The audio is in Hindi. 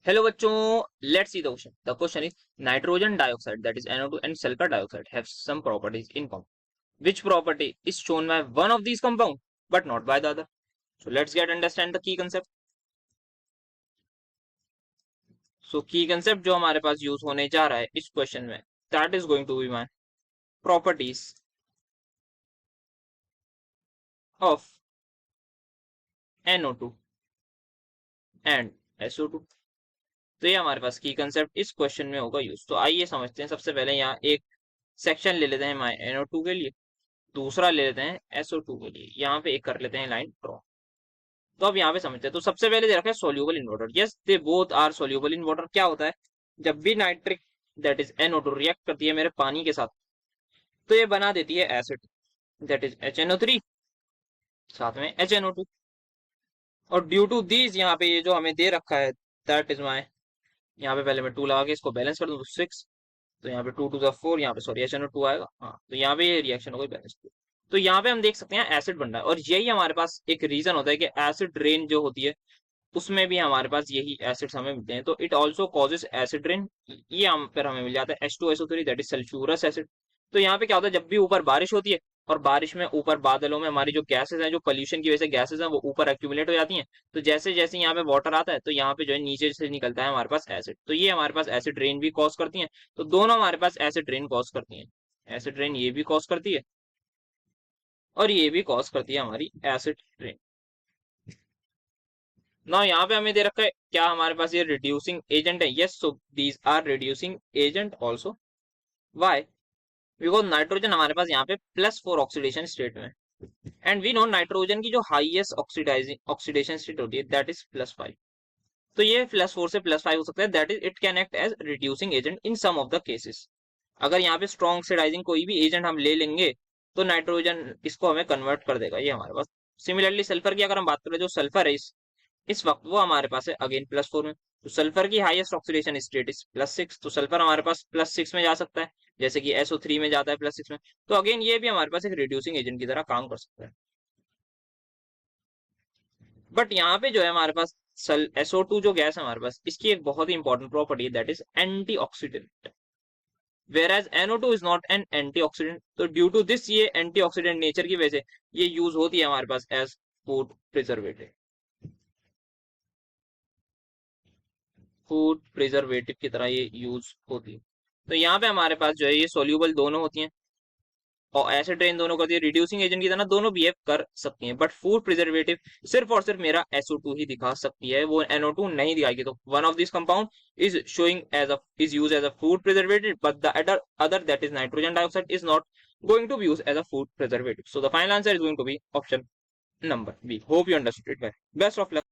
हेलो बच्चों, let's see the question. The question is nitrogen dioxide that is NO2 and sulfur dioxide have some properties in common. Which property is shown by one of these compound but not by the other? So let's get understand the key concept. So key concept जो हमारे पास यूज होने जा रहा है इस क्वेश्चन में, that is going to be my properties of NO2 and SO2. तो ये हमारे पास की कंसेप्ट इस क्वेश्चन में होगा यूज. तो आइए समझते हैं. सबसे पहले यहाँ एक सेक्शन ले लेते हैं हमारे NO2 के लिए, दूसरा ले लेते हैं SO2 के लिए. यहाँ पे एक कर लेते हैं लाइन ड्रॉ. तो अब यहाँ पे समझते हैं. तो सबसे पहले दे रखा है soluble in water. Yes, they both are soluble in water. क्या होता है जब भी nitric that is NO2 react करती है मेरे पानी के साथ, तो ये बना देती है एसिड दैट इज HNO3 साथ में HNO2. और ड्यू टू दीज यहाँ पे ये जो हमें दे रखा है दैट इज माई, यहाँ पे पहले मैं 2 लगा के इसको बैलेंस कर दूं तो 6. तो यहाँ पे 2 2 4, यहाँ पे सॉरी HNO2 आएगा. हाँ, तो यहाँ पे ये रिएक्शन हो गई बैलेंस. तो यहाँ पे हम देख सकते हैं एसिड बन रहा है. और यही हमारे पास एक रीजन होता है कि एसिड रेन जो होती है उसमें भी हमारे पास यही एसिड्स हमें मिलते हैं. तो it also causes acid rain. ये हम फिर हमें मिल जाता है H2SO3 that is sulphurous acid. तो यहाँ पे क्या होता है जब भी ऊपर बारिश होती है और बारिश में ऊपर बादलों में हमारी जो गैसेस हैं, जो पोल्यूशन की वजह से गैसेस हैं, वो ऊपर एक्यूमुलेट हो जाती हैं. तो जैसे जैसे यहाँ पे वाटर आता है तो यहाँ पे जो है नीचे से निकलता है हमारे पास एसिड. तो ये हमारे पास एसिड रेन भी कॉज करती है. तो दोनों हमारे पास एसिड रेन कॉज करती है. एसिड रेन ये भी कॉज करती है और ये भी कॉज करती है हमारी एसिड रेन. ना यहाँ पे हमें दे रखा है क्या हमारे पास ये रिड्यूसिंग एजेंट है. Yes, so these are reducing agents also. Why? Because nitrogen हमारे पास यहाँ पे +4 ऑक्सीडेशन स्टेट में. एंड वी नो नाइट्रोजन की जो हाईएस्ट ऑक्सीडाइजिंग ऑक्सीडेशन स्टेट होती है दैट इज +5. तो ये +4 से +5 हो सकता है. That is it can act as reducing agent in some of the cases. अगर यहाँ पे स्ट्रॉन्ग ऑक्सीडाइजिंग कोई भी एजेंट हम ले लेंगे तो नाइट्रोजन इसको हमें कन्वर्ट कर देगा. ये हमारे पास. सिमिलरली सल्फर की अगर हम बात करें, जो सल्फर है इस वक्त वो हमारे पास है अगेन +4 में. तो सल्फर की हाईएस्ट ऑक्सीडेशन स्टेट इज +6. तो सल्फर हमारे पास +6 में जा सकता है, जैसे कि SO3 में जाता है +6 में. तो अगेन ये भी हमारे पास एक रिड्यूसिंग एजेंट की तरह काम कर सकता है. बट यहाँ पे जो है हमारे पास SO2 जो गैस है हमारे पास, इसकी एक बहुत ही इंपॉर्टेंट प्रॉपर्टी है दैट इज एंटीऑक्सीडेंट. whereas NO2 is not an antioxidant. तो ड्यू टू दिस ये एंटीऑक्सीडेंट नेचर की वजह से ये यूज होती है हमारे पास as food preservative. Food preservative की तरह ये यूज होती है. तो यहाँ पे हमारे पास जो है ये सोल्यूबल दोनों होती हैं और एसिड रेन दोनों करती है. रिड्यूसिंग एजेंट की तरह दोनों बिहेव कर सकती हैं. बट फूड प्रिजर्वेटिव सिर्फ और सिर्फ मेरा SO2 ही दिखा सकती है, वो NO2 नहीं दिखाएगी. तो one of this compound is showing as a is use as a food preservative, but the other that is nitrogen dioxide is not going to be used as a food preservative. So the final answer is going to be option number B. Hope you understood it well. Best of luck.